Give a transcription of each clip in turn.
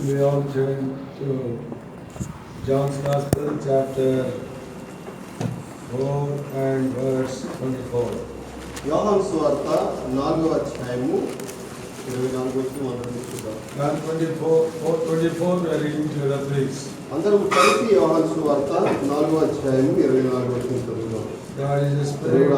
We all turn to John's Gospel, chapter 4 and verse 24. యోహాను సువార్త 4వ అధ్యాయము 24 వచనం అందరం చూద్దాం. John 4:24 we are reading together, please. అందరం కలిసి యోహాను సువార్త 4వ అధ్యాయము 24 వచనం చదువుదాం. God is a spirit.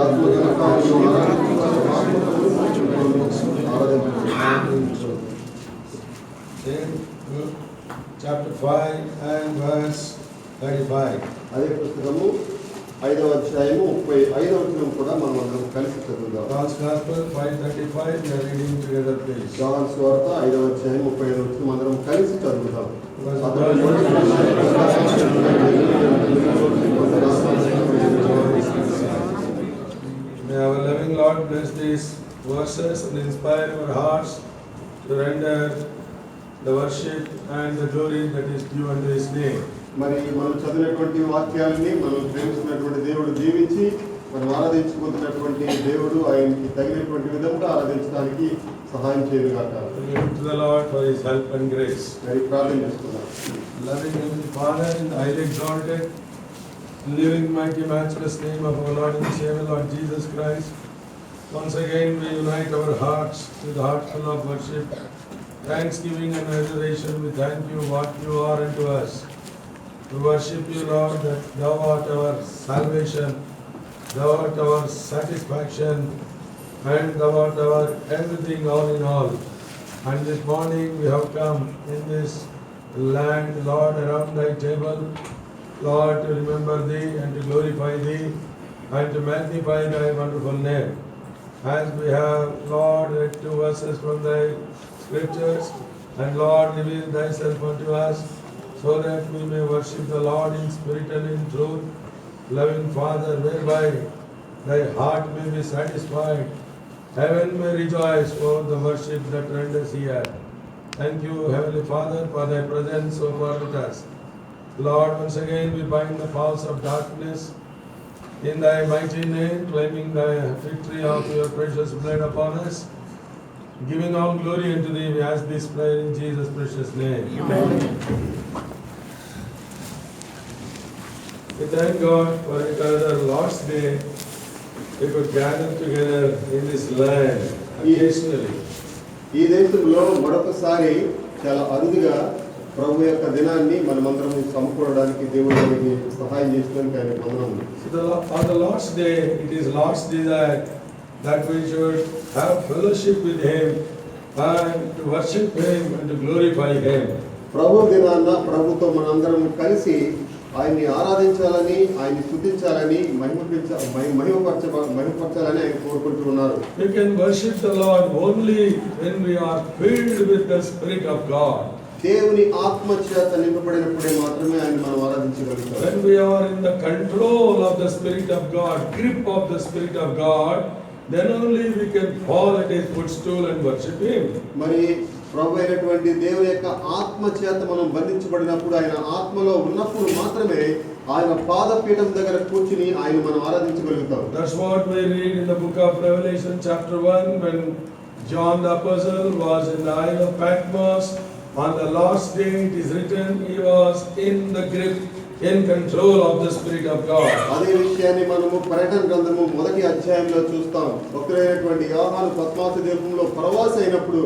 Chapter 5 and verse 35. అదే పుస్తకము 5వ అధ్యాయము 35వ వచనం కూడా మనం అందరం కలిసి చదువుదాం. John's Gospel 5:35 we are reading together, please. యోహాను సువార్త 5వ అధ్యాయం 35వ వచనం అందరం కలిసి చదువుదాం. May our loving Lord bless these verses and inspire our hearts to render the worship and the glory that is due unto His name. మరి మనం చదివినటువంటి వాక్యాలని మనం ప్రేమిస్తున్నటువంటి దేవుడు దీవించి మనం ఆరాధించుకుంటున్నటువంటి దేవుడు ఆయనకి తగినటువంటి విధంగా ఆరాధించడానికి సహాయం చేయగాక. To the Lord for His help and grace. మరి ప్రార్థన చేసుకుందాం. Loving Heavenly Father, in the highly exalted, living, mighty, matchless name of our Lord and Savior, Lord Jesus Christ, once again we unite our hearts with a heart full of worship, thanksgiving and adoration. We thank you what you are unto us. We worship you, Lord, that thou art our salvation, thou art our satisfaction, and thou art our everything, all in all. And this morning we have come in this land, Lord, around thy table, Lord, to remember thee and to glorify thee and to magnify thy wonderful name. As we have, Lord, read 2 verses from thy scriptures, and Lord, reveal thyself unto us, so that we may worship the Lord in spirit and in truth. Loving Father, whereby thy heart may be satisfied, heaven may rejoice for the worship that renders here. Thank you, Heavenly Father, for thy presence so far with us. Lord, once again we bind the powers of darkness in thy mighty name, claiming thy victory of your precious blood upon us. Giving all glory unto thee, we ask this prayer in Jesus' precious name. Amen. We thank God for another Lord's Day. We could gather together in this land occasionally. ఈ దేశంలో మరొకసారి చాలా అరుదుగా ప్రభు యొక్క దినాన్ని మనమందరం సమకూడడానికి దేవుడు మనకి సహాయం చేసినందుకు ఆయనకు వందనములు. On the Lord's Day, it is Lord's desire that we should have fellowship with Him and to worship Him and to glorify Him. ప్రభు దినాన్న ప్రభుతో మనందరం కలిసి ఆయన్ని ఆరాధించాలని, ఆయన్ని స్తుతించాలని, మహిమపరచాలని ఆయన కోరుకుంటున్నారు. We can worship the Lord only when we are filled with the Spirit of God. దేవుని ఆత్మ చేత నింపబడినప్పుడే మాత్రమే ఆయన మనం ఆరాధించగలుగుతాం. When we are in the control of the Spirit of God, grip of the Spirit of God, then only we can fall at His footstool and worship Him. మరి ప్రభు అయినటువంటి దేవుని యొక్క ఆత్మ చేత మనం బంధించబడినప్పుడు, ఆయన ఆత్మలో ఉన్నప్పుడు మాత్రమే ఆయన పాదపీఠం దగ్గర కూర్చుని ఆయన మనం ఆరాధించగలుగుతాం. That's what we read in the book of Revelation chapter 1 when John the Apostle was in the Isle of Patmos. On the last day it is written he was in the grip, in control of the Spirit of God. అదే విషయాన్ని మనము ప్రకటన గ్రంథము 1వ అధ్యాయంలో చూస్తాం. భక్తుడైనటువంటి యోహాను పద్మాసు ద్వీపంలో ప్రవాసి అయినప్పుడు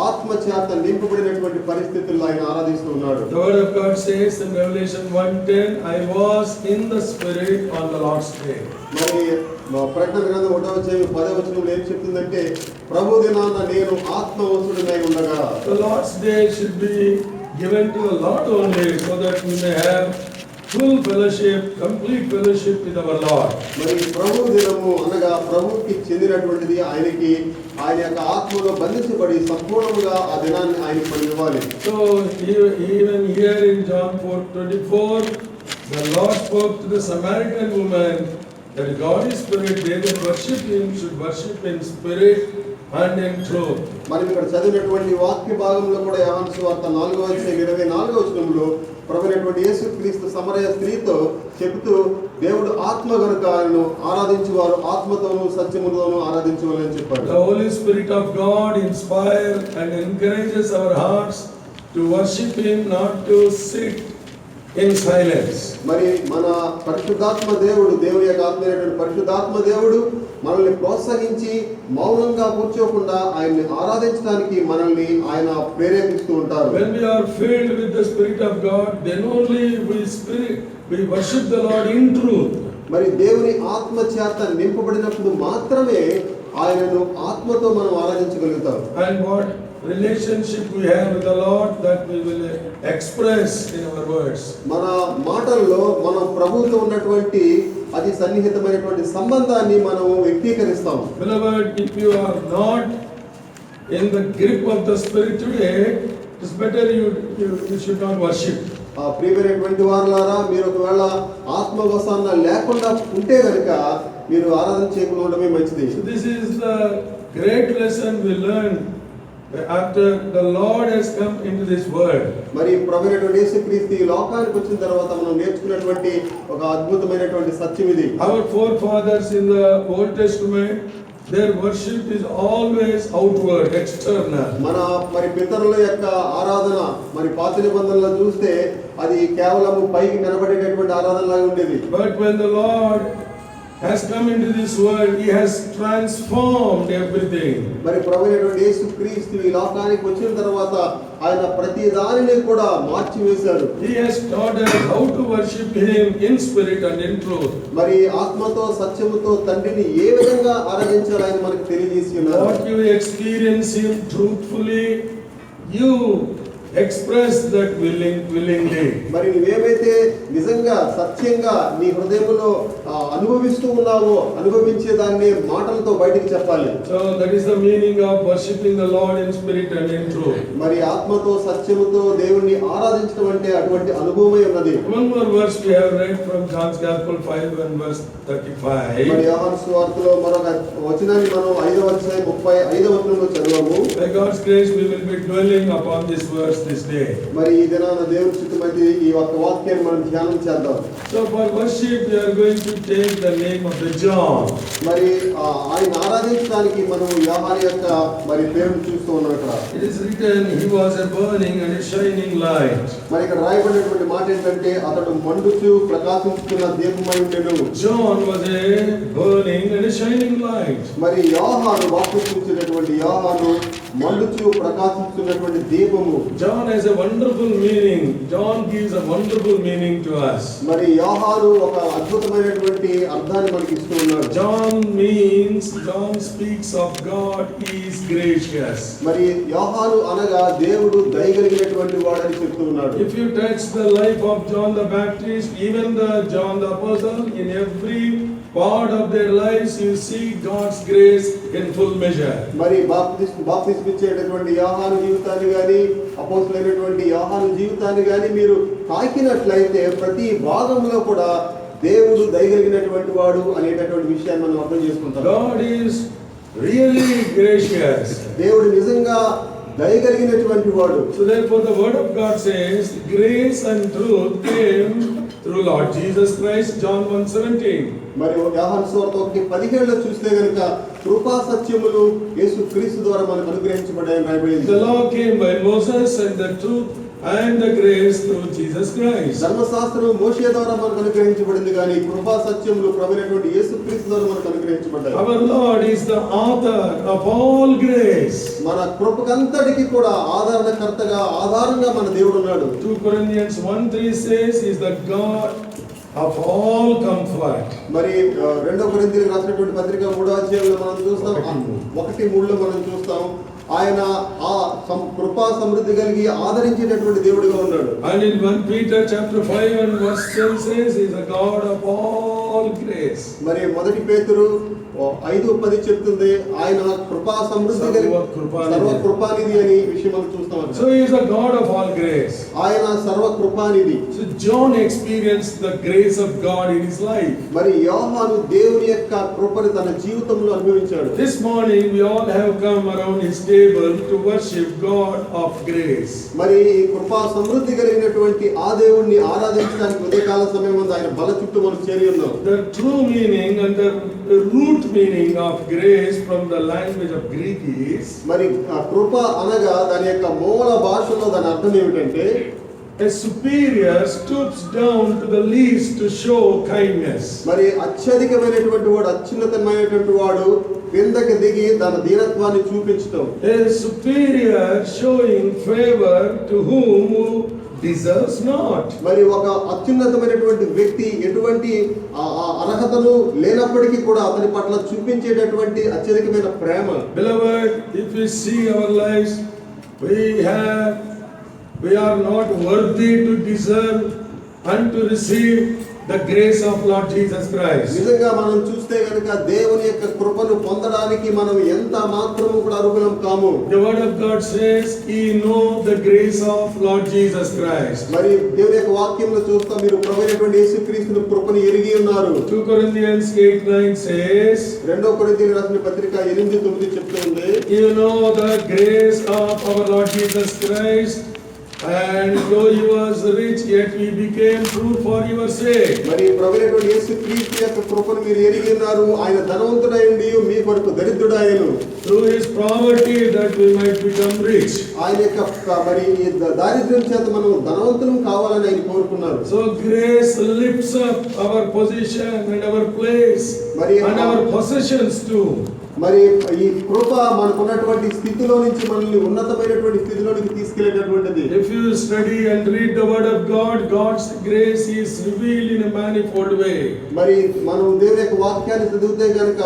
ఆత్మ చేత నింపబడినటువంటి పరిస్థితుల్లో ఆయన ఆరాధిస్తూ ఉన్నాడు. The word of God says in Revelation 1:10, I was in the Spirit on the Lord's day. మరి ప్రకటన గ్రంథం 1వ అధ్యాయం 10వ వచనంలో ఏం చెప్తుందంటే, ప్రభు దినాన నేను ఆత్మవశుడనై ఉండగా. The Lord's day should be given to the Lord only, so that we may have full fellowship, complete fellowship with our Lord. మరి ప్రభు దినము అనగా ప్రభువుకి చెందినటువంటిది, ఆయనకి ఆయన యొక్క ఆత్మలో బంధించబడి సంపూర్ణంగా ఆ దినాన్ని ఆయనకి మనం ఇవ్వాలి. So even here in John 4:24, the Lord spoke to the Samaritan woman that God is spirit, they that worship Him should worship in spirit and in truth. మనం ఇక్కడ చదివినటువంటి వాక్య భాగంలో కూడా యోహాను సువార్త 4వ అధ్యాయం 24వ వచనంలో ప్రభువైనటువంటి యేసుక్రీస్తు సమరయ స్త్రీతో చెబుతూ, దేవుడు ఆత్మ గనుక ఆయనను ఆరాధించువారు ఆత్మతోనూ సత్యముతోనూ ఆరాధించవాలని చెప్పాడు. The Holy Spirit of God inspires and encourages our hearts to worship Him, not to sit in silence. మరి మన పరిశుద్ధాత్మ దేవుడు, దేవుని యొక్క ఆత్మ అయినటువంటి పరిశుద్ధాత్మ దేవుడు మనల్ని ప్రోత్సహించి మౌనంగా కూర్చోకుండా ఆయన్ని ఆరాధించడానికి మనల్ని ఆయన ప్రేరేపిస్తూ ఉంటారు. When we are filled with the Spirit of God, then only we worship the Lord in truth. మరి దేవుని ఆత్మ చేత నింపబడినప్పుడు మాత్రమే ఆయనను ఆత్మతో మనం ఆరాధించగలుగుతాం. And what relationship we have with the Lord, that we will express in our words. మన మాటల్లో మనం ప్రభువుతో ఉన్నటువంటి అతి సన్నిహితమైనటువంటి సంబంధాన్ని మనం వ్యక్తీకరిస్తాం. Beloved, if you are not in the grip of the Spirit today, it's better you should not worship. ప్రియమైనటువంటి వారులారా, మీరు ఒకవేళ ఆత్మవసాన్న లేకుండా ఉంటే గనుక మీరు ఆరాధన చేయకుండా ఉండడమే మంచిది. So this is the great lesson we learned after the Lord has come into this world. మరి ప్రభువైనటువంటి యేసుక్రీస్తు ఈ లోకానికి వచ్చిన తర్వాత మనం నేర్చుకున్నటువంటి ఒక అద్భుతమైనటువంటి సత్యం ఇది. Our forefathers in the Old Testament, their worship is always outward, external. మన మరి పితరుల యొక్క ఆరాధన మరి పాత నిబంధనలో చూస్తే అది కేవలం పైకి కనబడేటటువంటి ఆరాధనలాగా ఉండేది. But when the Lord has come into this world, He has transformed everything. మరి ప్రభువైనటువంటి యేసుక్రీస్తు ఈ లోకానికి వచ్చిన తర్వాత ఆయన ప్రతి దానిని కూడా మార్చివేశారు. He has taught us how to worship Him in spirit and in truth. మరి ఆత్మతో సత్యముతో తండ్రిని ఏ విధంగా ఆరాధించాలో ఆయన మనకు తెలియజేసి ఉన్నారు. What you experience Him truthfully, you express that willingly. మరి నువ్వేమైతే నిజంగా సత్యంగా నీ హృదయంలో అనుభవిస్తూ ఉన్నావో అనుభవించే దాన్ని మాటలతో బయటికి చెప్పాలి. So that is the meaning of worshiping the Lord in spirit and in truth. మరి ఆత్మతో సత్యముతో దేవుణ్ణి ఆరాధించడం అంటే అటువంటి అనుభవమే ఉన్నది. One more verse we have read from John's Gospel 5 and verse 35. మరి యోహాను సువార్తలో మరొక వచనాన్ని మనం 5వ అధ్యాయం 35వ వచనంలో చదివాము. By God's grace we will be dwelling upon this verse this day. మరి ఈ దినాన దేవుని చిత్తమైతే ఈ ఒక్క వాక్యాన్ని మనం ధ్యానం చేద్దాం. So for worship we are going to take the name of the John. మరి ఆయన ఆరాధించడానికి మనం యోహాను యొక్క మరి పేరును చూస్తూ ఉన్నాం ఇక్కడ. It is written, he was a burning and a shining light. మరి ఇక్కడ రాయబడినటువంటి మాట ఏంటంటే అతడు మండుచు ప్రకాశించుతున్న దీపమై ఉండెను. John was a burning and a shining light. మరి యోహాను బాప్తిస్మిచ్చినటువంటి యోహాను మండుచు ప్రకాశిస్తున్నటువంటి దీపము. John has a wonderful meaning. John gives a wonderful meaning to us. మరి యోహాను ఒక అద్భుతమైనటువంటి అర్థాన్ని మనకి ఇస్తూ ఉన్నాడు. John speaks of God, he is gracious. మరి యోహాను అనగా దేవుడు దయగలిగినటువంటి వాడని చెప్తూ ఉన్నాడు. If you touch the life of John the Baptist, even the John the Apostle, in every part of their lives you see God's grace in full measure. మరి బాప్తిస్మ ఇచ్చేటటువంటి యోహాను జీవితాన్ని గాని అపోస్తలులైనటువంటి యోహాను జీవితాన్ని గాని మీరు తాకినట్లయితే ప్రతి భాగంలో కూడా దేవుడు దయగలిగినటువంటి వాడు అనేటటువంటి విషయాన్ని మనం అర్థం చేసుకుంటాం. God is really gracious. దేవుడు నిజంగా దయగలిగినటువంటి వాడు. So therefore the word of God says grace and truth came through Lord Jesus Christ. John 1:17. మరి యోహాను సువార్త 1:17లో చూస్తే గనుక కృపా సత్యములు యేసుక్రీస్తు ద్వారా మనకు అనుగ్రహించబడాయని రాయబడింది. The law came by Moses and the truth and the grace through Jesus Christ. ధర్మశాస్త్రం మోషే ద్వారా మనకు అనుగ్రహించబడింది కానీ కృపా సత్యములు ప్రభువైనటువంటి యేసుక్రీస్తు ద్వారా మనకు అనుగ్రహించబడ్డాయి. Our Lord is the author of all grace. మన కృపకంతటికి కూడా ఆధారంగా మన దేవుడు ఉన్నాడు. 2 Corinthians 1:3 says he is the God of all comfort. మరి 2 కొరింథీయులకు రాసినటువంటి పత్రిక 3వ అధ్యాయంలో మనం చూస్తాం 1:3లో మనం చూస్తాం ఆయన ఆ కృపా సమృద్ధి కలిగి ఆదరించేటటువంటి దేవుడిగా ఉన్నాడు. And in 1 Peter chapter 5 and verse 10 says he is the God of all grace. మరి 1 పేతురు 5:10 చెప్తుంది ఆయన కృపా సమృద్ధి కలిగి సర్వ కృపానిధి అని విషయం మనం చూస్తాం. So he is the God of all grace. ఆయన సర్వ Krupanidhi. So John experienced the grace of God in his life. మరి యోహాను దేవుని యొక్క కృపను తన జీవితంలో అనుభవించాడు. This morning we all have come around his table to worship God of grace. మరి కృపా సమృద్ధి కలిగినటువంటి ఆ దేవుణ్ణి ఆరాధించడానికి ఉదయకాల సమయం ఆయన బల చుట్టూ మనం చేరి ఉన్నాం. The true meaning and the root meaning of grace from the language of Greek is మరి ఆ కృప అనగా దాని యొక్క మూల భాషలో దాని అర్థం ఏమిటంటే a superior stoops down to the least to show kindness. మరి అత్యధికమైనటువంటి వాడు, అత్యున్నతమైనటువంటి వాడు కిందకి దిగి తన దీనత్వాన్ని చూపించడం. A superior showing favor to whom deserves not. మరి ఒక అత్యున్నతమైనటువంటి వ్యక్తి ఎటువంటి అర్హతను లేనప్పటికీ కూడా అతని పట్ల చూపించేటటువంటి అత్యధికమైన ప్రేమ. Beloved, if we see our lives, we are not worthy to deserve and to receive the grace of Lord Jesus Christ. నిజంగా మనం చూస్తే గనుక దేవుని యొక్క కృపను పొందడానికి మనం ఎంత మాత్రము కూడా అర్హులం కాము. The word of God says, "Ye know the grace of Lord Jesus Christ." మరి దేవుని యొక్క వాక్యంలో చూస్తాం, మీరు ప్రభువైనటువంటి యేసుక్రీస్తుని కృపను ఎరిగి ఉన్నారు. 2 Corinthians 8:9 says, 2 కొరింథీయులకు రాసిన పత్రిక 8:9 చెప్తుంది, "You know the grace of our Lord Jesus Christ, and though he was rich, yet he became poor for your sake." మరి ప్రభువైనటువంటి యేసుక్రీస్తు యొక్క కృపను మీరు ఎరిగి ఉన్నారు. ఆయన ధనవంతుడైండి మీ కొరకు దరిద్రుడాయను. Through his poverty that we might become rich. ఆయన యొక్క మరి దారిద్ర్యం చేత మనం ధనవంతులం కావాలని ఆయన కోరుకున్నారు. So grace lifts up our position and our place and our possessions too. మరి ఈ కృప మనకున్నటువంటి స్థితిలో నుంచి మనల్ని ఉన్నతమైనటువంటి స్థితిలోనికి తీసుకెళ్లేటటువంటిది. If you study and read the word of God, God's grace is revealed in a manifold way. మరి మనం దేవుని యొక్క వాక్యాన్ని చదివితే గనుక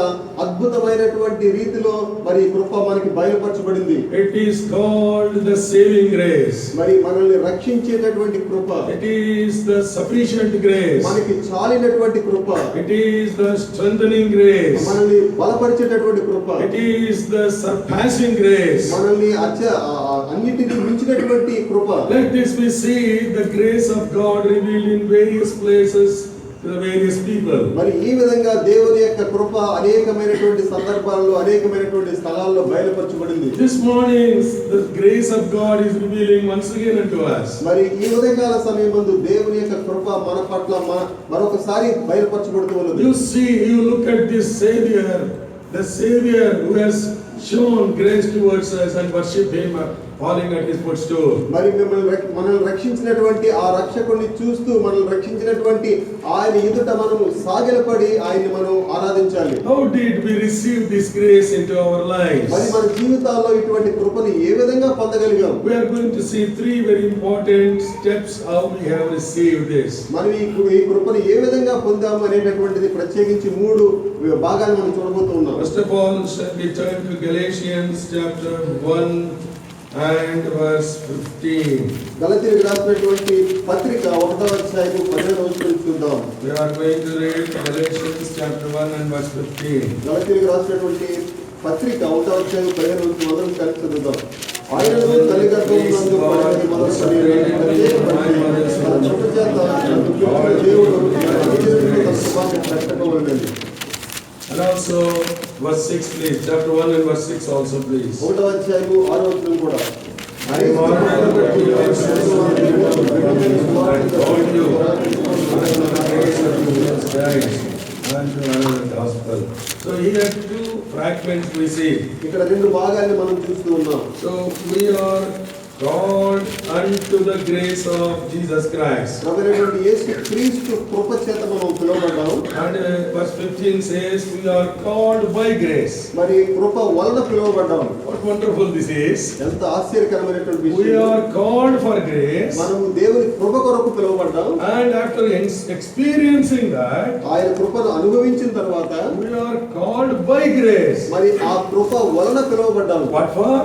అద్భుతమైనటువంటి రీతిలో మరి కృప మనకి బయలుపరచబడింది. It is called the saving grace. మరి మనల్ని రక్షించేటటువంటి కృప. It is the sufficient grace. మనకి చాలినటువంటి కృప. It is the strengthening grace. మనల్ని బలపరిచేటటువంటి కృప. It is the surpassing grace. మనల్ని అన్నిటిని మించినటువంటి కృప. Like this we see the grace of God revealed in various places to the various people. మరి ఈ విధంగా దేవుని యొక్క కృప అనేకమైనటువంటి సందర్భాల్లో అనేకమైనటువంటి స్థలాల్లో బయలుపరచబడింది. This morning the grace of God is revealing once again unto us. మరి ఈ ఉదయకాల సమయమందు దేవుని యొక్క కృప మన పట్ల మరొకసారి బయలుపరచబడుతూ ఉన్నది. You look at this Savior, the Savior who has shown grace towards us, and worship him falling at his footstool. మరి మనల్ని రక్షించినటువంటి ఆ రక్షకుడిని చూస్తూ మనల్ని రక్షించినటువంటి ఆయన ఎదుట మనము సాగిలపడి ఆయన్ని మనం ఆరాధించాలి. How did we receive this grace into our lives? మరి మన జీవితాల్లో ఇటువంటి కృపను ఏ విధంగా పొందగలిగాం? We are going to see three very important steps how we have received this. మనం ఈ కృపను ఏ విధంగా పొందాము అనేటటువంటిది ప్రత్యేకించి 3 భాగాలు మనం చూడబోతున్నాం. First of all, we turn to Galatians chapter 1 and verse 15. గలతీయులకు రాసినటువంటి పత్రిక 1వ అధ్యాయం 15వ వచనం చూద్దాం. We are going to read Galatians chapter 1 and verse 15. గలతీయులకు రాసినటువంటి పత్రిక 1వ అధ్యాయం 15వ వచనం మొదలు కలిసి చదువుదాం. ఆయనను తల్లి గర్భమునందు పడినది మొదలుకొని ప్రత్యేకపరిచి తన కృప చేత నన్ను పిలిచిన దేవుడు తన కృపాన్ని ప్రకటింపవలెనని. And also verse 6 please, chapter 1 and verse 6 also please. 1వ అధ్యాయము 6వ వచనం కూడా. I marvel that you have told you the grace of Jesus Christ and to another gospel. So here 2 fragments we see. ఇక్కడ 2 భాగాలను మనం చూస్తూ ఉన్నాం. So we are called unto the grace of Jesus Christ. ప్రభువైనటువంటి యేసుక్రీస్తు కృప చేత మనం పిలువబడ్డాము. And verse 15 says we are called by grace. మరి కృప వలన పిలువబడ్డాము. What wonderful this is. ఎంత ఆశ్చర్యకరమైనటువంటి We విషయం. are called for grace. మనము దేవుని కృప కొరకు పిలువబడ్డాం. And after experiencing that, ఆయన కృపను అనుభవించిన తర్వాత we are called by grace. మరి ఆ కృప వలన పిలువబడ్డాము. What for?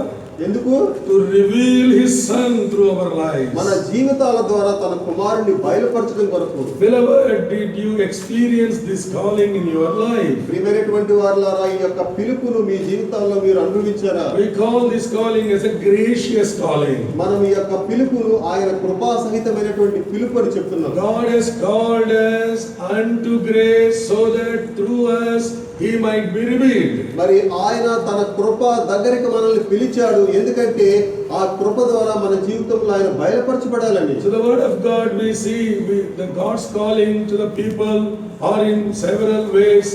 ఎందుకు? To reveal his son through our lives. మన జీవితాల ద్వారా తన కుమారుని బయలుపరచడం కొరకు. Beloved, did you experience this calling in your life? ప్రియమైనటువంటి వారలారా, ఈ యొక్క పిలుపును మీ జీవితాల్లో మీరు అనుభవించారా? We call this calling as a gracious calling. మనం ఈ యొక్క పిలుపును ఆయన కృపా సహితమైనటువంటి పిలుపు అని చెప్తున్నాం. God has called us unto grace so that through us he might be revealed. మరి ఆయన తన కృప దగ్గరికి మనల్ని పిలిచాడు. ఎందుకంటే ఆ కృప ద్వారా మన జీవితంలో ఆయన బయలుపరచబడాలని. So the word of God we see the God's calling to the people are in several ways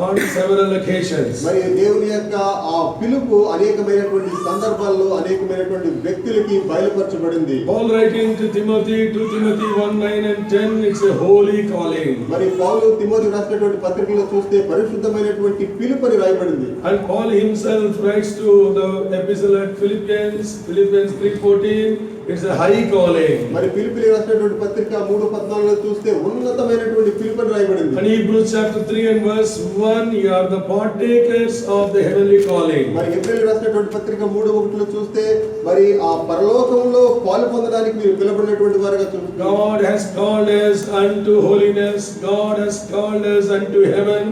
on several occasions. మరి దేవుని యొక్క ఆ పిలుపు అనేకమైనటువంటి సందర్భాల్లో అనేకమైనటువంటి వ్యక్తులకి బయలుపరచబడింది. Paul writing to Timothy, 2 Timothy 1:9 and 10, it's a holy calling. మరి పౌలు తిమోతికి రాసినటువంటి పత్రికలో చూస్తే పరిశుద్ధమైనటువంటి పిలుపు అని రాయబడింది. And Paul himself writes to the epistle at Philippians 3:14, it's a high calling. మరి ఫిలిప్పీయులకు రాసినటువంటి పత్రిక 3:14లో చూస్తే ఉన్నతమైనటువంటి పిలుపు అని రాయబడింది. And Hebrews chapter 3 and verse 1, you are the partakers of the heavenly calling. మరి హెబ్రీయులకు రాసినటువంటి పత్రిక 3:1లో చూస్తే మరి ఆ పరలోకంలో పాలు పొందడానికి మీరు పిలువబడినటువంటి వారుగా చూస్తారు. God has called us unto holiness. God has called us unto heaven.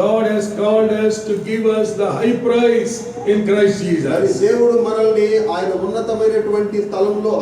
God has called us to give us the high price in Christ మరి Jesus. దేవుడు మనల్ని ఆయన ఉన్నతమైనటువంటి స్థలంలో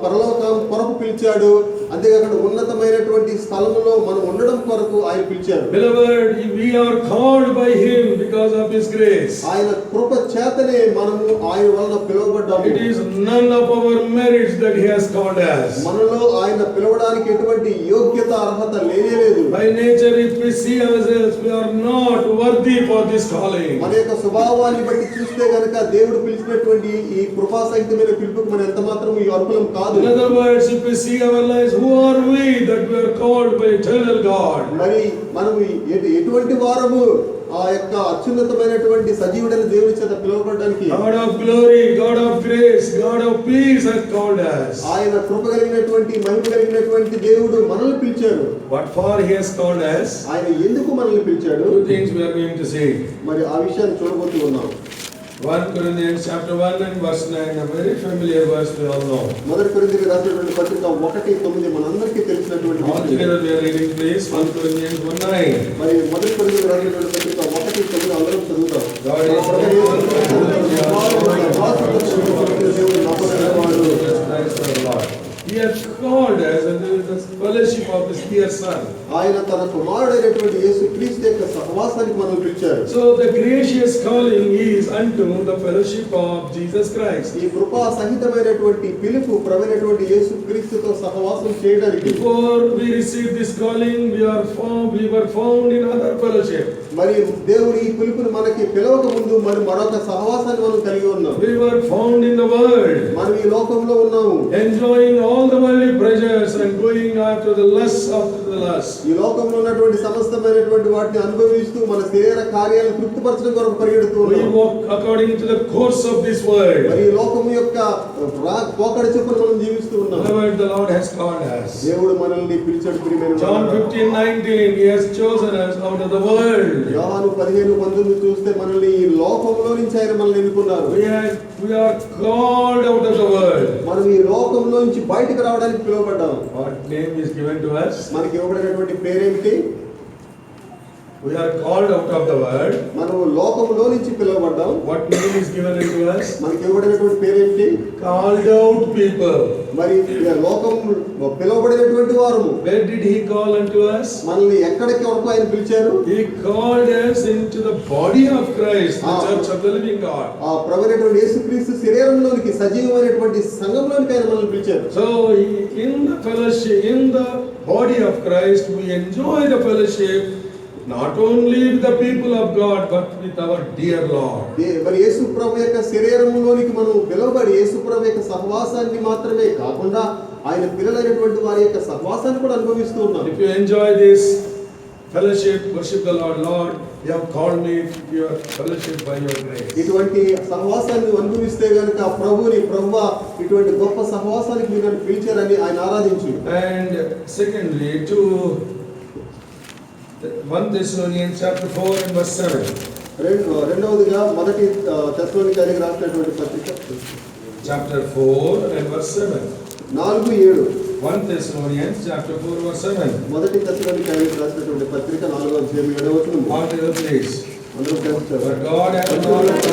పరలోకం కొరకు పిలిచాడు. అంతేకాకుండా ఉన్నతమైనటువంటి స్థలంలో మనం ఉండడం కొరకు ఆయన పిలిచాడు. Beloved, we are called by Him because of His grace. ఆయన కృప చేతనే మనము ఆయన వలన పిలువబడ్డాము. It is none of our merits that He has called us. మనలో ఆయన పిలవడానికి ఎటువంటి యోగ్యత అర్హత లేనే లేదు. By nature, if we see ourselves, we are not worthy for this calling. మన యొక్క స్వభావాన్ని బట్టి చూస్తే గనుక దేవుడు పిలిచినటువంటి ఈ కృపా సహితమైన పిలుపుకు మనం ఎంత మాత్రం ఈ అర్హులం కాదు. In other words, if we see our lives, who are we that we are called by eternal God? మరి మనం ఎటువంటి వారము ఆ యొక్క అత్యున్నతమైనటువంటి సజీవుడైన దేవుని చేత పిలువబడడానికి God of glory, God of grace, God of peace has called us. ఆయన కృప కలిగినటువంటి మహిమ కలిగినటువంటి దేవుడు మనల్ని పిలిచాడు. What for He has called us? ఆయన ఎందుకు మనల్ని పిలిచాడు? Two things we are going to see. మరి ఆ విషయాన్ని చూడబోతూ ఉన్నాం. 1 Corinthians chapter 1 and verse 9, a very familiar verse we all know. మొదటి కొరింథీయులకు రాసినటువంటి పత్రిక 1:9 మనందరికీ తెలిసినటువంటి All విషయం. together we are reading, please. 1 Corinthians 1:9. మరి మొదటి కొరింథీయులకు రాసినటువంటి పత్రిక 1:9 అందరం చదువుతాం. God is Christ our Lord. He has called us unto the fellowship of His dear Son. ఆయన తన కుమారుడైనటువంటి యేసుక్రీస్తు యొక్క సహవాసానికి మనల్ని పిలిచారు. So the gracious calling is unto the fellowship of Jesus Christ. ఈ కృపా సహితమైనటువంటి పిలుపు ప్రభువైనటువంటి యేసుక్రీస్తుతో సహవాసం చేయడానికి. Before we received this calling, we were found in other fellowship. మరి దేవుడు ఈ పిలుపుని మనకి పిలవక ముందు మరి మరొక సహవాసాన్ని మనం కలిగి ఉన్నాం. We were found in the world, మనం ఈ లోకంలో ఉన్నాము. enjoying all the worldly pleasures and going after the lusts of the lust. ఈ లోకంలో ఉన్నటువంటి సమస్తమైనటువంటి వాటిని అనుభవిస్తూ మన శరీర కార్యాలను తృప్తిపరచడం కొరకు పరిగెడుతూ We ఉన్నాం. walk according to the course of this world. మరి ఈ లోకం యొక్క పోకడ చొప్పున మనం జీవిస్తూ ఉన్నాం. Beloved, the Lord has called us. దేవుడు మనల్ని పిలిచాడు ప్రియమైన John వారలారా. 15:19, He has chosen us out of the world. యోహాను 15:19 చూస్తే మనల్ని ఈ లోకంలో నుంచి ఆయన మనల్ని ఎన్నుకున్నారు. We are called out of the world. మనం ఈ లోకంలో నుంచి బయటకు రావడానికి పిలువబడ్డాం. What name is given to us? మనకి ఇవ్వబడినటువంటి పేరేంటి? We are called out of the world. మనం లోకంలో నుంచి పిలువబడ్డాం. What name is given unto us? మనకి ఇవ్వబడినటువంటి పేరేంటి? Called out people. మరి లోకం పిలువబడినటువంటి వారము. Where did He call unto us? మనల్ని ఎక్కడికి వరకు ఆయన పిలిచారు? He called us into the body of Christ, the church of the living God. ఆ ప్రభువైనటువంటి యేసుక్రీస్తు శరీరంలోనికి సజీవమైనటువంటి సంఘంలోనికి ఆయన మనల్ని పిలిచారు. So in the fellowship, in the body of Christ, we enjoy the fellowship not only with the people of God but with our dear Lord. మరి యేసు ప్రభు యొక్క శరీరంలోనికి మనం పిలువబడి యేసు ప్రభు యొక్క సహవాసాన్ని మాత్రమే కాకుండా ఆయన పిల్లలైనటువంటి వారి యొక్క సహవాసాన్ని కూడా అనుభవిస్తూ ఉన్నాం. If you enjoy this fellowship, worship the Lord. Lord, You have called me to your fellowship by your grace. ఇటువంటి సహవాసాన్ని అనుభవిస్తే గనుక ప్రభువా ఇటువంటి గొప్ప సహవాసానికి మీరు నన్ను పిలిచారని ఆయన ఆరాధించు. And secondly, to 1 Thessalonians chapter 4 and verse 7. రెండవదిగా మొదటి తెస్సలోనికైలకు రాసినటువంటి పత్రిక Chapter 4 and verse 7. 4:7. 1 Thessalonians chapter 4 verse 7. మొదటి తెస్సలోనికైలకు రాసినటువంటి పత్రిక 4:7. All together please. అందరూ కలిసి But God has called us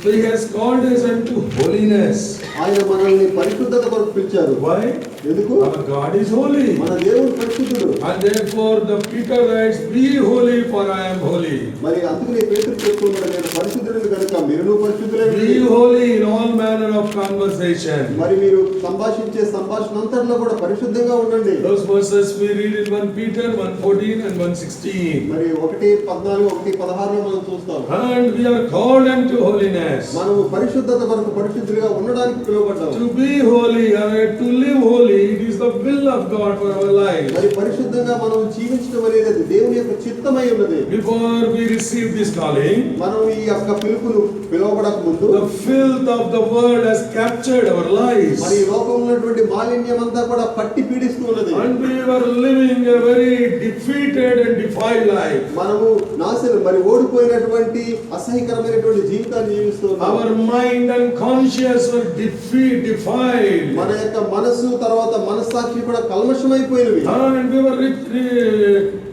So He has called us unto holiness. ఆయన మనల్ని పరిశుద్ధత కొరకు పిలిచారు. Why? ఎందుకు? Our God is holy. మన దేవుడు పరిశుద్ధుడు. And therefore the Peter writes, be holy for I am holy. మరి అందుకనే పేతురు చెప్తున్నాడు, నేను పరిశుద్ధుడిని కనుక మీరును పరిశుద్ధులై Be holy in all manner of conversation. మరి మీరు సంభాషించే సంభాషణ అంతట్లో కూడా పరిశుద్ధంగా ఉండండి. Those verses we read in 1 Peter 1:14 and 1:16. మరి 1:14 1:16 మనం చూస్తాం. And we are called unto holiness. మనము పరిశుద్ధత కొరకు పరిశుద్ధులుగా ఉండడానికి పిలువబడ్డాము. To be holy or to live holy, it is the will of God for our life. మరి పరిశుద్ధంగా మనం జీవించడం అనేది దేవుని యొక్క చిత్తమై ఉన్నది. Before we receive this calling, మనం ఈ యొక్క పిలుపును పిలువబడక ముందు the filth of the world has captured our lives. మరి ఈ లోకంలో ఉన్నటువంటి మాలిన్యం అంతా కూడా పట్టి పీడిస్తూ ఉన్నది. And we were living a very defeated and defiled life. మనము నాశనం మరి ఓడిపోయినటువంటి అసహ్యకరమైనటువంటి జీవితాన్ని జీవిస్తూ ఉన్నాము. Our mind and conscience were defiled. మన యొక్క మనసు తర్వాత మనస్సాక్షి కూడా కల్మషమైపోయినవి. And we were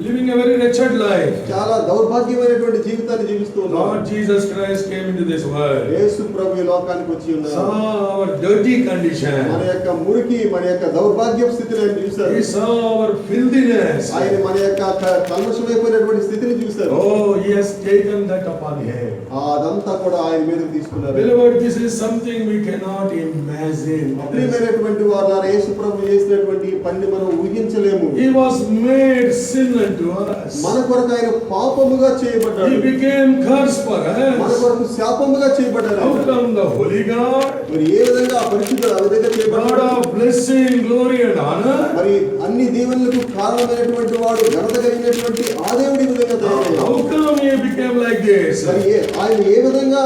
living a very wretched life. చాలా దౌర్భాగ్యమైనటువంటి జీవితాన్ని జీవిస్తూ ఉన్నాము. Lord Jesus Christ came into this world. యేసు ప్రభు ఈ లోకానికి వచ్చి ఉన్నారు. Saw our dirty condition. మన యొక్క మురికి మన యొక్క దౌర్భాగ్య స్థితిని ఆయన చూశారు. He saw our filthiness. ఆయన మన యొక్క కల్మషమైపోయినటువంటి స్థితిని చూశారు. Oh, he has taken that upon him. అదంతా కూడా ఆయన మీదకి తీసుకున్నారు. Beloved, this is something we cannot imagine. ప్రియమైనటువంటి వారు యేసు ప్రభు చేసినటువంటి పని మనం ఊహించలేము. He was made sin unto us. మన కొరకు ఆయన పాపముగా చేయబడ్డాడు. He became curse for మన us. కొరకు శాపముగా చేయబడ్డాడు. How come the Holy God, మరి ఏ విధంగా పరిశుద్ధుడు ఆ విధంగా God చేయబడ్డాడు? of blessing, glory and honor, మరి అన్ని దీవెనలకు కారణమైనటువంటి వాడు ఘనత కలిగినటువంటి ఆ దేవుడి విధంగా తయారయ్యాడు. how come he became like this? మరి ఆయన ఏ విధంగా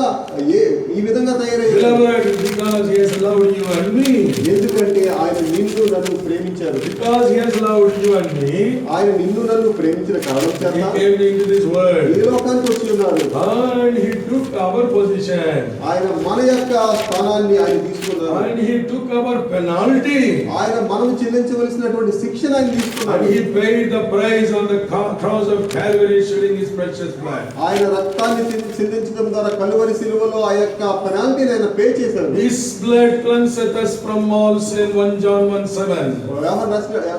ఈ విధంగా తయారయ్యాడు? Beloved, because he has loved you and me. ఎందుకంటే ఆయన నిన్ను నన్ను ప్రేమించారు. Because he has loved you and me, ఆయన నిన్ను నన్ను ప్రేమించిన కారణం he చేత came into this ఈ world. లోకానికి వచ్చి ఉన్నారు. And he took our position. ఆయన మన యొక్క స్థానాన్ని ఆయన తీసుకున్నారు. And he took our penalty. ఆయన మనం చెల్లించవలసినటువంటి శిక్షణ ఆయన తీసుకున్నారు. And he paid the price on the cross of Calvary, shedding his precious blood. ఆయన రక్తాన్ని చిందించడం ద్వారా కలువరి శిలువలో ఆ యొక్క పెనాల్టీని ఆయన పే చేశారు. His blood cleanseth us from all sin. 1 John 1:7. యోహాను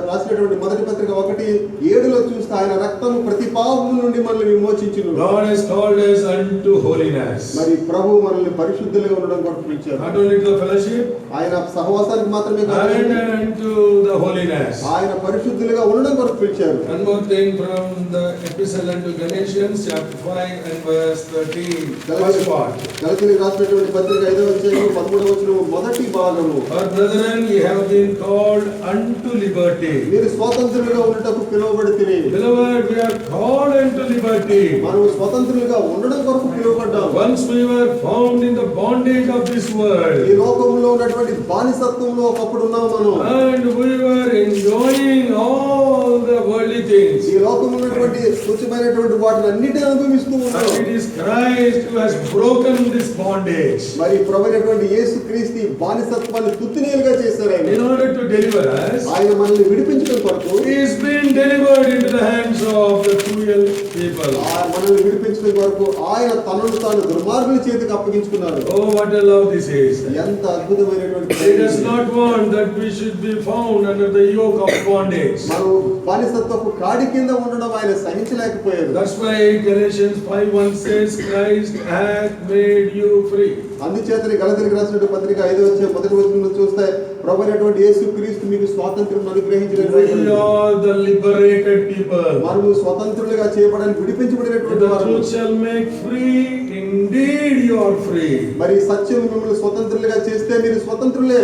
రాసినటువంటి మొదటి పత్రిక 1:7 చూస్తే ఆయన రక్తం ప్రతి పాపము నుండి మనల్ని విమోచించును. God has called us unto holiness. మరి ప్రభు మనల్ని పరిశుద్ధులుగా ఉండడం కొరకు పిలిచారు. Not only to the fellowship, ఆయన సహవాసానికి మాత్రమే కాదు, and unto the holiness. ఆయన పరిశుద్ధులుగా ఉండడం కొరకు పిలిచారు. One more thing from the epistle unto Galatians, chapter 5 and verse 13. First part. గలతీయులకు రాసినటువంటి పత్రిక 5వ అధ్యాయం 13వ వచనం మొదటి భాగము. For brethren, ye have been called unto liberty. మీరు స్వతంత్రులుగా ఉండటకు పిలువబడితిరి. Beloved, we are called unto liberty. మనం స్వతంత్రులుగా ఉండడం కొరకు పిలువబడ్డాం. Once we were found in the bondage of this ఈ world, లోకంలో ఉన్నటువంటి బానిసత్వంలో ఒకప్పుడు ఉన్నాం మనం. and we were enjoying all the worldly things. ఈ లోకంలో ఉన్నటువంటి తుచ్చమైనటువంటి వాటిని అన్నిటిని అనుభవిస్తూ ఉన్నాం. But it is Christ who has broken this bondage. మరి ప్రభువైనటువంటి యేసుక్రీస్తు ఈ బానిసత్వాన్ని తుత్తినీలుగా చేశారు ఆయన. In order to deliver us, ఆయన మనల్ని విడిపించడం కొరకు he is being delivered into the hands of the cruel people. మనల్ని విడిపించడం కొరకు ఆయన తనను తాను దుర్మార్గుల చేతికి అప్పగించుకున్నారు. Oh, what a love this is. ఎంత అద్భుతమైనటువంటి He does not want that we should be found under the yoke of bondage. మనం బానిసత్వపు కాడి కింద ఉండడం ఆయన సహించలేకపోయారు. That's why Galatians 5:1 says, Christ hath made you free. అందుచేతనే గలతీయులకు రాసినటువంటి పత్రిక 5వ అధ్యాయం మొదటి వచనంలో చూస్తే ప్రభువైనటువంటి యేసుక్రీస్తు మీకు స్వాతంత్రం అనుగ్రహించినటువంటి We are the liberated people. మనము స్వతంత్రులుగా చేయబడడానికి విడిపించబడినటువంటి The వారు. truth shall make free, indeed you are free. మరి సత్యం మిమ్మల్ని స్వతంత్రులుగా చేస్తే మీరు స్వతంత్రులే.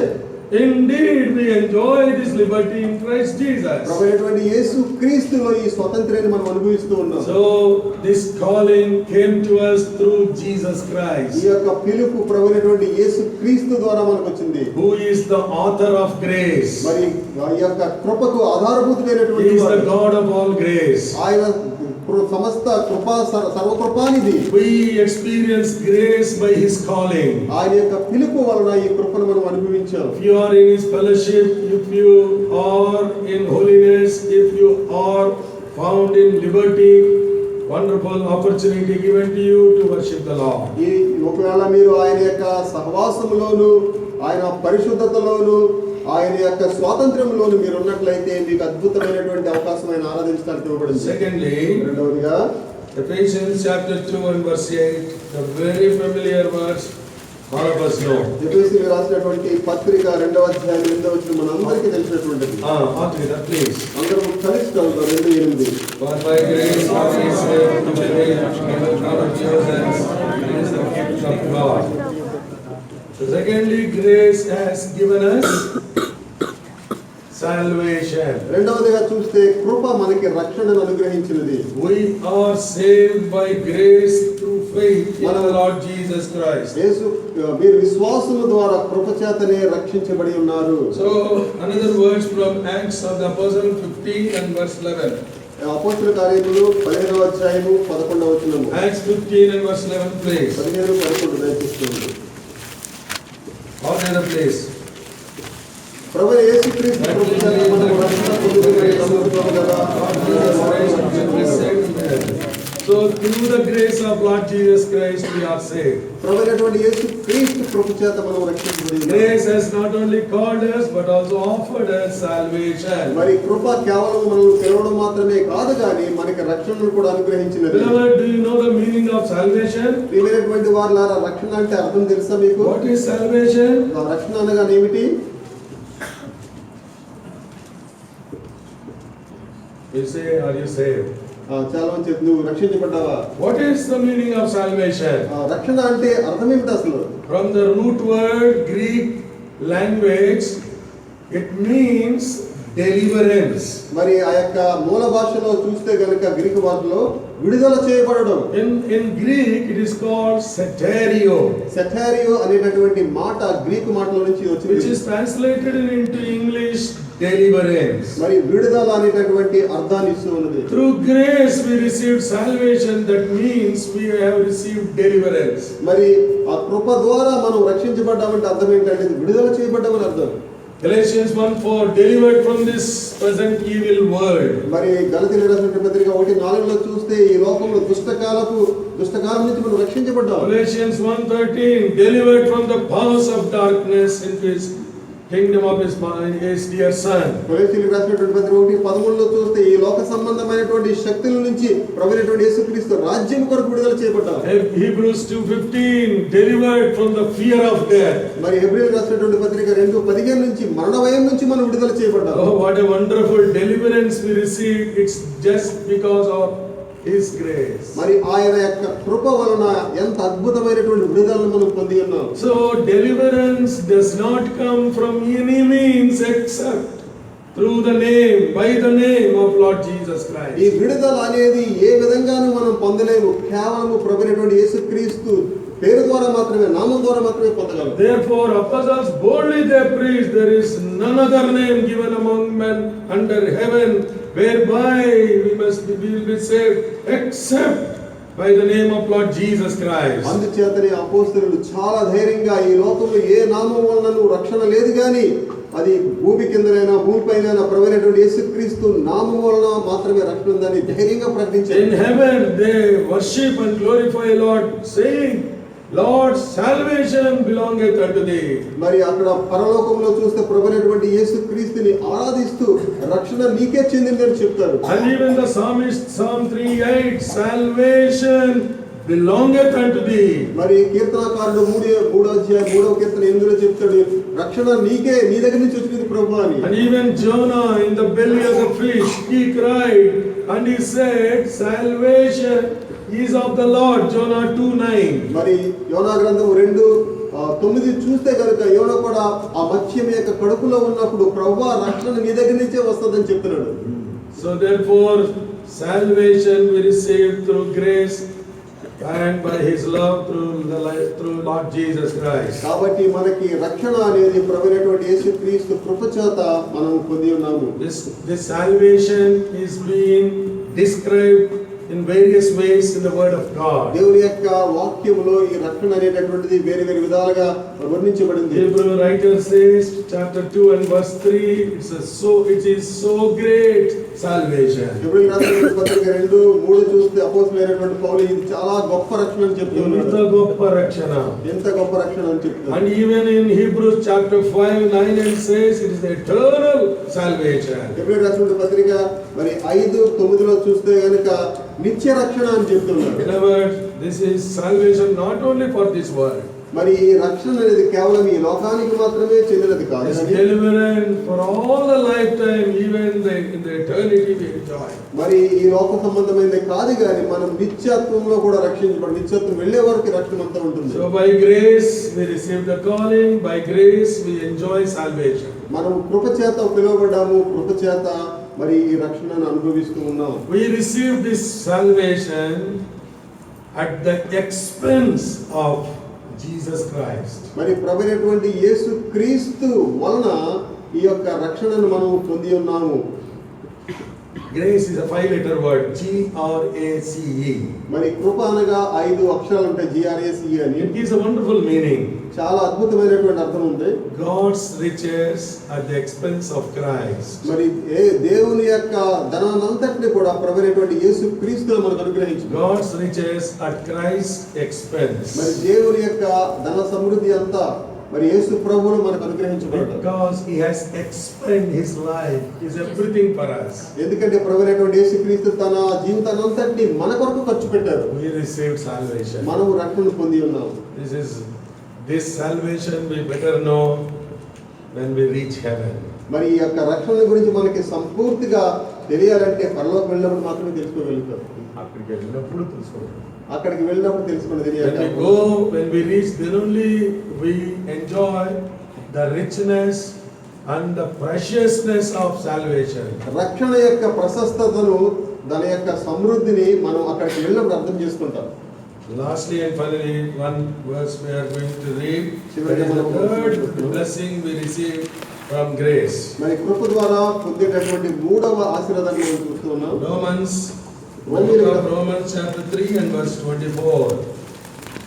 Indeed we enjoy this liberty in Christ Jesus. ప్రభువైనటువంటి యేసుక్రీస్తులో ఈ స్వతంత్రాన్ని మనం అనుభవిస్తూ ఉన్నాం. So this calling came to us through Jesus ఈ Christ, యొక్క పిలుపు ప్రభువైనటువంటి యేసుక్రీస్తు ద్వారా మనకు వచ్చింది. who is the author of grace. మరి ఈ యొక్క కృపకు He ఆధారభూతమైనటువంటి is the వాడు. God of all grace. ఆయన సమస్త కృపా సర్వకృపానిధి. We experience grace by his calling. ఆయన యొక్క పిలుపు వలన ఈ కృపను మనం అనుభవించాం. If you are in his fellowship, if you are in holiness, if you are found in liberty, wonderful opportunity given to you to worship the Lord. ఈ ఒకవేళ మీరు ఆయన యొక్క సహవాసములోను ఆయన పరిశుద్ధతలోను ఆయన యొక్క స్వాతంత్ర్యంలోను మీరు ఉన్నట్లయితే మీకు అద్భుతమైనటువంటి అవకాశం ఆయన ఆరాధించడానికి ఇవ్వబడింది. Secondly, రెండవదిగా Ephesians chapter 2 and verse 8, the very familiar verse all of us know. ఎఫెసీయులకు రాసినటువంటి పత్రిక 2వ అధ్యాయం 8వ వచనం మనందరికీ తెలిసినటువంటిది. On together, please. అందరూ కలిసి చదువుతాం 2:8. For by grace are we saved through faith, and not of yourselves, it is the gift of God. So secondly, grace has given us salvation. రెండవదిగా చూస్తే కృప మనకి రక్షణను అనుగ్రహించినది. We are saved by grace through faith in the Lord Jesus Christ. మీరు విశ్వాసము ద్వారా కృప చేతనే రక్షించబడి ఉన్నారు. So another verse from Acts of the Apostle 15 and verse 11. అపోస్తలుల కార్యములు 15వ అధ్యాయము 11వ వచనము. Acts 15 and verse 11, please. 15-11 దయచేసుకోండి. All in a place. ప్రభువైన యేసుక్రీస్తు కృప చేత మనము రక్షణ పొందుటకు సమర్థులము కదా. So through the grace of Lord Jesus Christ we are saved. ప్రభువైనటువంటి యేసుక్రీస్తు కృప చేత మనము రక్షించబడి ఉన్నాము. Grace has not only called us but also offered us salvation. మరి కృప కేవలం మనల్ని పిలవడం మాత్రమే కాదు కానీ మనకి రక్షణను కూడా అనుగ్రహించినది. Beloved, do you know the meaning of salvation? ప్రియమైనటువంటి వారలారా, రక్షణ అంటే అర్థం తెలుసా మీకు? What is salvation? రక్షణ అనగా ఏమిటి? You say, are you saved? చాలా మంది చెప్తారు, నువ్వు రక్షించబడ్డావా? What is the meaning of salvation? రక్షణ అంటే అర్థం ఏమిటి అసలు? From the root word Greek language, it means deliverance. మరి ఆ యొక్క మూల భాషలో చూస్తే గనుక గ్రీకు భాషలో విడుదల చేయబడడం. In Greek it is called soterio. సెటారియో అనేటటువంటి మాట గ్రీకు మాటలో నుంచి వచ్చింది. Which is translated into English deliverance. మరి విడుదల అనేటటువంటి అర్థాన్ని ఇస్తూ ఉన్నది. Through grace we received salvation, that means we have received deliverance. మరి ఆ కృప ద్వారా మనం రక్షించబడ్డామంటే అర్థం ఏంటంటే విడుదల చేయబడ్డామని అర్థం. Galatians 1:4, delivered from this present evil world. మరి గలతీయులకు రాసిన పత్రిక 1:4లో చూస్తే ఈ లోకంలో దుష్టకాలం నుంచి మనం రక్షించబడ్డాం. Galatians 1:13, delivered from the powers of darkness into his kingdom of his dear son. కొలస్సీయులకు రాసినటువంటి పత్రిక 1:13లో చూస్తే ఈ లోక సంబంధమైనటువంటి శక్తుల నుంచి ప్రభువైనటువంటి యేసుక్రీస్తు రాజ్యం కొరకు విడుదల చేయబడ్డాం. Hebrews 2:15, delivered from the fear of death. మరి హెబ్రీయులకు రాసినటువంటి పత్రిక 2:15 నుంచి మరణ భయం నుంచి మనం విడుదల చేయబడ్డాం. Oh, what a wonderful deliverance we receive. It's just because of his grace. మరి ఆయన యొక్క కృప వలన ఎంత అద్భుతమైనటువంటి విడుదలను మనం పొంది ఉన్నాం. So deliverance does not come from any means except through the name, by the name of Lord Jesus Christ. ఈ విడుదల అనేది ఏ విధంగానూ మనం పొందలేము, కేవలం ప్రభువైనటువంటి యేసుక్రీస్తు పేరు ద్వారా మాత్రమే, నామం ద్వారా మాత్రమే పొందగలం. Therefore apostles boldly they preach, there is none other name given among men under heaven whereby we will be saved except by the name of Lord Jesus Christ. అందుచేతనే అపోస్తలులు చాలా ధైర్యంగా ఈ లోకంలో ఏ నామం వలన రక్షణ లేదు గాని అది భూమి కిందనైనా భూమిపైన ప్రభువైనటువంటి యేసుక్రీస్తు నామం వలన మాత్రమే రక్షణ ఉందని ధైర్యంగా ప్రకటించారు. In heaven they worship and glorify Lord, saying, Lord, salvation belongeth unto thee. మరి అక్కడ పరలోకంలో చూస్తే ప్రభువైనటువంటి యేసుక్రీస్తుని ఆరాధిస్తూ రక్షణ నీకే చెందిందని చెప్తారు. And even the psalmist, Psalm 3:8, salvation belongeth unto thee. మరి కీర్తనకారుడు 3వ అధ్యాయం 3వ కీర్తన 8లో చెప్తాడు, రక్షణ నీకే, నీ దగ్గర నుంచి వచ్చింది ప్రభువా అని. And even Jonah in the belly of the fish, he cried and he said, salvation is of the Lord. Jonah 2:9. మరి యోనా గ్రంథం 2:9 చూస్తే కనుక యోనా కూడా ఆ మత్స్యం యొక్క కడుపులో ఉన్నప్పుడు ప్రభువా రక్షణ నీ దగ్గర నుంచే వస్తుందని చెప్తున్నాడు. So therefore salvation we receive through grace and by his love through Lord Jesus Christ. కాబట్టి మనకి రక్షణ అనేది ప్రభువైనటువంటి యేసుక్రీస్తు కృప చేత మనం పొంది ఉన్నాము. This salvation is being described in various ways in the word of God. దేవుని యొక్క వాక్యములో ఈ రక్షణ అనేటటువంటిది వేరే వేరే విధాలుగా వర్ణించబడింది. Hebrew writer says chapter 2 and verse 3, it is so great salvation. హెబ్రీయులకు రాసిన పత్రిక 2:3 చూస్తే అపోస్తలుడైనటువంటి పౌలు ఇది చాలా గొప్ప రక్షణ అని చెప్తున్నాడు. ఎంత గొప్ప రక్షణ, ఎంత గొప్ప రక్షణ అని చెప్తున్నాడు. And even in Hebrews chapter 5:9 and says it is eternal salvation. హెబ్రీయులకు రాసిన పత్రిక మరి 5:9 చూస్తే గనుక నిత్య రక్షణ అని చెప్తున్నారు. Beloved, this is salvation not only for this world. మరి ఈ రక్షణ అనేది కేవలం ఈ లోకానికి మాత్రమే చెందినది కాదు. It's deliverance for all the lifetime, even in the eternity we enjoy. మరి ఈ లోక సంబంధమైనది కాదు కానీ మనం నిత్యత్వంలో కూడా రక్షించబడి నిత్యత్వం వెళ్ళే వరకు రక్షణ అంతా ఉంటుంది. So by grace we receive the calling, by grace we enjoy salvation. మనం కృప చేత పిలువబడ్డాము, కృప చేత మరి ఈ రక్షణను అనుభవిస్తూ ఉన్నాం. We receive this salvation at the expense of Jesus Christ. మరి ప్రభువైనటువంటి యేసు క్రీస్తు వలన ఈ యొక్క రక్షణను మనం పొంది ఉన్నాము. Grace is a 5-letter word, G-R-A-C-E. మరి కృప అనగా 5 అక్షరాలు ఉంటాయి, GRACE అని. It gives a wonderful meaning. చాలా అద్భుతమైనటువంటి అర్థం ఉంది. God's riches at the expense of Christ. మరి దేవుని యొక్క ధనాన్నంతటిని కూడా ప్రభువైనటువంటి యేసు క్రీస్తును మనకు అనుగ్రహించాడు. God's riches at Christ's expense. మరి దేవుని యొక్క ధన సమృద్ధి అంతా మరి యేసు ప్రభువును మనకు అనుగ్రహించబడ్డాడు. Because he has expended his life, is everything for us. ఎందుకంటే ప్రభువైనటువంటి యేసు క్రీస్తు తన జీవితాన్ని అంతటిని మన కొరకు ఖర్చు పెట్టారు. We received salvation. మనము రక్షణ పొంది ఉన్నాము. This salvation we better know when we reach heaven. మరి ఈ యొక్క రక్షణ గురించి మనకి సంపూర్తిగా తెలియాలంటే పరలోకం వెళ్ళినప్పుడు మాత్రమే తెలుసుకోగలుగుతాం. అక్కడికి వెళ్ళినప్పుడు తెలుసుకోవాలి. అక్కడికి వెళ్ళినప్పుడు తెలుసుకుని తెలియాలి. When we reach, then only we enjoy the richness and the preciousness of salvation. రక్షణ యొక్క ప్రశస్తతను దాని యొక్క సమృద్ధిని మనం అక్కడికి వెళ్ళినప్పుడు అర్థం చేసుకుంటాం. Lastly and finally, one verse we are going to read. That is the third blessing we receive from grace. మరి కృప ద్వారా పొందేటటువంటి మూడవ ఆశీర్వాదాన్ని మనం చూస్తూ ఉన్నాం. Romans chapter 3 and verse 24.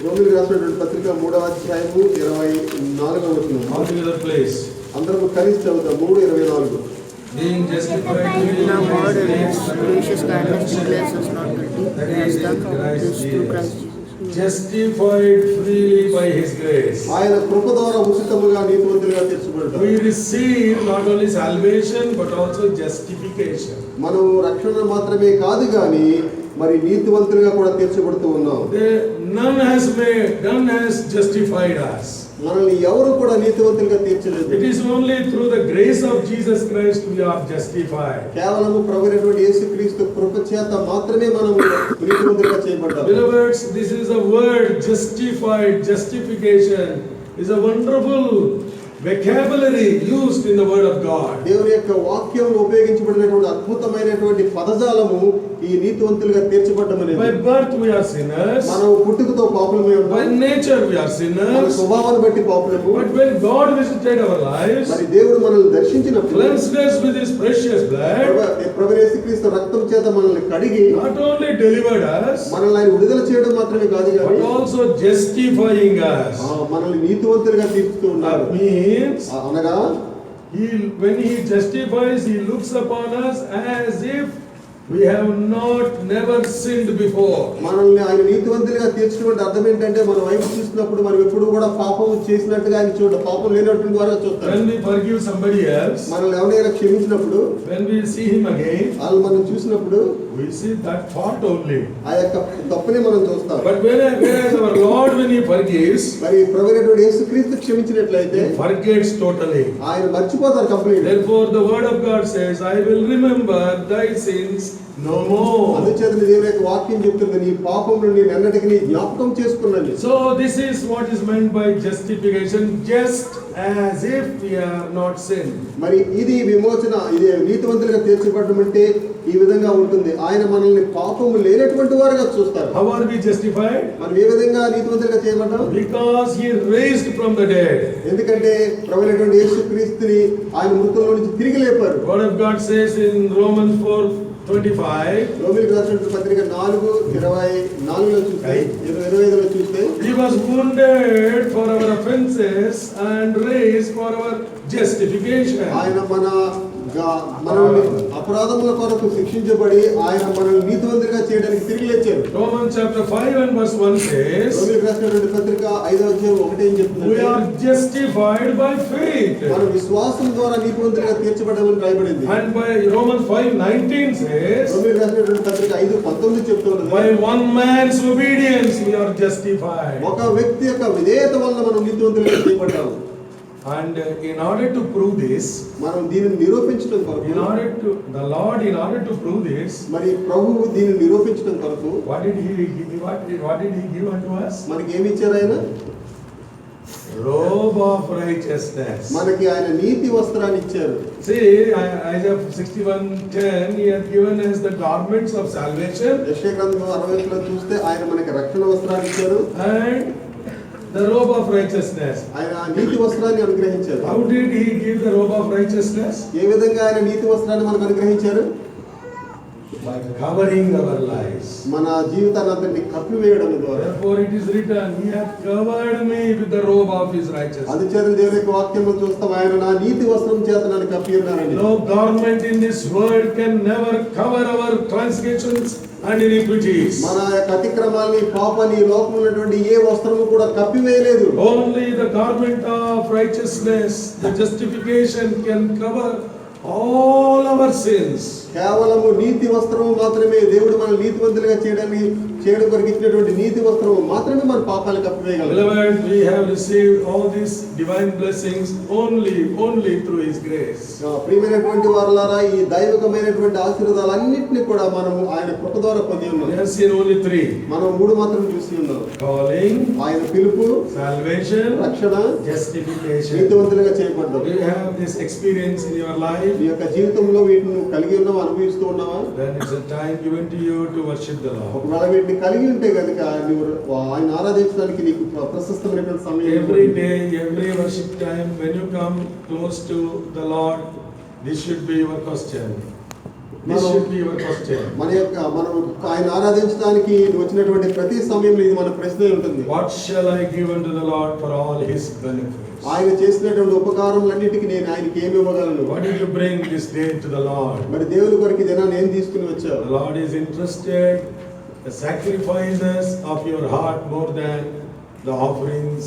రోమీయులకు రాసినటువంటి పత్రిక 3వ అధ్యాయము 24వ వచనం. All together please. అందరూ కలిసి చదువుతాం. 3:24. Being justified Now God in His gracious kindness declares us not guilty, that has is done in Christ this through Christ Jesus. Jesus. Justified freely by His grace. ఆయన కృప ద్వారా ఉచితముగా నీతివంతులుగా తీర్చబడ్డాం. We receive not only salvation but also justification. మనం రక్షణ మాత్రమే కాదు కానీ మరి నీతివంతులుగా కూడా తీర్చబడుతూ ఉన్నాం. None has justified us. మనల్ని ఎవరు కూడా నీతివంతులుగా తీర్చలేదు. It is only through the grace of Jesus Christ we are justified. కేవలము ప్రభువైనటువంటి యేసుక్రీస్తు కృప చేత మాత్రమే మనం నీతివంతులుగా చేయబడ్డాం. Beloveds, this is a word justified, justification is a wonderful vocabulary used in the word of God. దేవుని యొక్క వాక్యంలో ఉపయోగించబడినటువంటి అద్భుతమైనటువంటి పదజాలము ఈ నీతివంతులుగా తీర్చబడ్డం అనేది. By birth we are sinners. మనం పుట్టుకతో పాపులమై ఉన్నాం. By nature we are మన sinners. స్వభావాన్ని బట్టి పాపులము. But when God visited our lives, మరి దేవుడు మనల్ని దర్శించినప్పుడు cleansed us with His precious blood, ప్రభువైన యేసుక్రీస్తు రక్తం చేత మనల్ని కడిగి not only delivered us, మనల్ని ఆయన విడుదల చేయడం మాత్రమే కాదు but కానీ also justifying us. మనల్ని నీతివంతులుగా తీర్చుతూ ఉన్నారు. That means అనగా when He justifies, He looks upon us as if we have never sinned before. మనల్ని ఆయన నీతివంతులుగా తీర్చుకునే అర్థం ఏంటంటే మనం వైపు చూసినప్పుడు మనం ఎప్పుడు కూడా పాపం చేసినట్టుగా ఆయన చూడ పాపం లేనటువంటి ద్వారా చూస్తాం. When we forgive somebody else, మనల్ని ఎవరైనా క్షమించినప్పుడు, when we see Him again, వాళ్ళు మనం చూసినప్పుడు we see that fault only. ఆ యొక్క తప్పుని మనం చూస్తాం. But whereas our Lord, when He forgives, మరి ప్రభువైనటువంటి యేసుక్రీస్తు క్షమించినట్లయితే He forgets totally. ఆయన మర్చిపోతారు complete. Therefore the word of God says, I will remember thy sins no more. అందుచేత దేవుని యొక్క వాక్యం చెప్తుంది, నీ పాపములను నేను ఎన్నటికీ జ్ఞాపకం చేసుకున్నాను. So this is what is meant by justification, just as if we are not sinned. మరి ఇది విమోచన, ఇది నీతివంతులుగా తీర్చబడడం అంటే ఈ విధంగా ఉంటుంది. ఆయన మనల్ని పాపము లేనటువంటి వారుగా చూస్తారు. How are we justified? మనం ఏ విధంగా నీతివంతులుగా చేయబడ్డాం? Because He raised from the dead. ఎందుకంటే ప్రభువైనటువంటి యేసుక్రీస్తుని ఆయన మృతుల్లో నుంచి తిరిగి లేపారు. Word of God says in Romans 4:25, రోమీయులకు రాసినటువంటి పత్రిక 4:24లో చూస్తే 25లో చూస్తే He was wounded for our offenses and raised for our justification. ఆయన మన మనల్ని అపరాధముల కొరకు శిక్షించబడి ఆయన మనల్ని నీతివంతులుగా చేయడానికి తిరిగి లేచారు. Romans chapter 5 and verse 1 says, రోమీయులకు రాసినటువంటి పత్రిక 5వ అధ్యాయం 1 ఏం చెప్తుంది? we are justified by faith. మన విశ్వాసం ద్వారా నీతివంతులుగా తీర్చబడ్డామని రాయబడింది. And by Romans 5:19 says, రోమీయులకు రాసినటువంటి పత్రిక 5:19 చెప్తున్నది, by one man's obedience we are justified. ఒక వ్యక్తి యొక్క విధేయత వల్ల మనం నీతివంతులుగా చేయబడ్డాము. And in order to prove this, మనం దీనిని నిరూపించడం కొరకు in order to prove this, మరి ప్రభువు దీనిని నిరూపించడం కొరకు what did he give unto us? మనకి ఏమి ఇచ్చారు ఆయన? Robe of righteousness. మనకి ఆయన నీతి వస్త్రాన్ని ఇచ్చారు. See, Isaiah 61:10, he had given us the garments of salvation. యెషయా గ్రంథం 60లో చూస్తే ఆయన మనకి రక్షణ వస్త్రాన్ని ఇచ్చారు. And the robe of righteousness. ఆయన నీతి వస్త్రాన్ని అనుగ్రహించారు. How did he give the robe of righteousness? ఏ విధంగా ఆయన నీతి వస్త్రాన్ని మనకు అనుగ్రహించారు? By covering our lives. మన జీవితాన్ని అంతటిని కప్పివేయడం ద్వారా. Therefore it is written, he hath covered me with the robe of his righteousness. అందుచేత దేవుని యొక్క వాక్యంలో చూస్తాం, ఆయన నా నీతి వస్త్రం చేత నన్ను కప్పి ఉన్నారండి. No garment in this world can never cover our transgressions and iniquities. మన యొక్క అతిక్రమాల్ని, పాపాన్ని, లోకంలో ఉన్నటువంటి ఏ వస్త్రము కూడా కప్పివేయలేదు. Only the garment of righteousness, the justification can cover all our sins. కేవలము నీతి వస్త్రము మాత్రమే, దేవుడు మన నీతివంతులుగా చేయడం కొరకు ఇచ్చినటువంటి నీతి వస్త్రము మాత్రమే మన పాపాలు కప్పివేయగలదు. Beloved, we have received all these divine blessings only through his grace. ప్రియమైనటువంటి వారలారా, ఈ దైవికమైనటువంటి ఆశీర్వాదాలన్నింటినీ కూడా మనము ఆయన కృప ద్వారా పొంది We ఉన్నాం. have seen only 3. మనం 3 మాత్రం చూసి ఉన్నాం. Calling, ఆయన పిలుపు, salvation, రక్షణ, justification. నీతివంతులుగా చేయబడ్డాం. Do you have this experience in your life? నీ యొక్క జీవితంలో వీటిని నువ్వు కలిగి ఉన్నావా, అనుభవిస్తూ ఉన్నావా? Then it's a time given to you to worship the Lord. ఒకవేళ వీటిని కలిగి ఉంటే కనుక నువ్వు ఆయన ఆరాధించడానికి నీకు ప్రశస్తమైనటువంటి సమయం. Every day, every worship time, when you come close to the Lord, this should be your question. This should be your question. మనం ఆయన ఆరాధించడానికి వచ్చినటువంటి ప్రతి సమయంలో ఇది మన ప్రశ్న ఉంటుంది. What shall I give unto the Lord for all his benefits? ఆయన చేసినటువంటి ఉపకారములన్నిటికీ నేను ఆయనకి ఏమి ఇవ్వగలను? What did you bring this day to the Lord? మరి దేవుని కొరకు ఈ దినాన్ని ఏం తీసుకుని వచ్చావు? The Lord is interested the sacrifices of your heart more than the offerings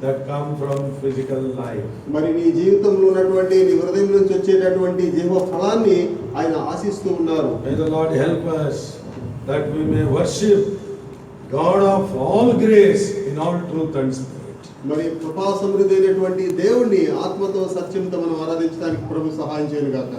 that come from physical life. మరి నీ జీవితంలో ఉన్నటువంటి నీ హృదయం నుంచి వచ్చేటటువంటి జీవ ఫలాన్ని ఆయన ఆశిస్తూ ఉన్నారు. May the Lord help us that we may worship God of all grace in all truth and spirit. మరి కృపా సమృద్ధి అయినటువంటి దేవుణ్ణి ఆత్మతో సత్యంతో మనం ఆరాధించడానికి ప్రభు సహాయం చేయను గాక.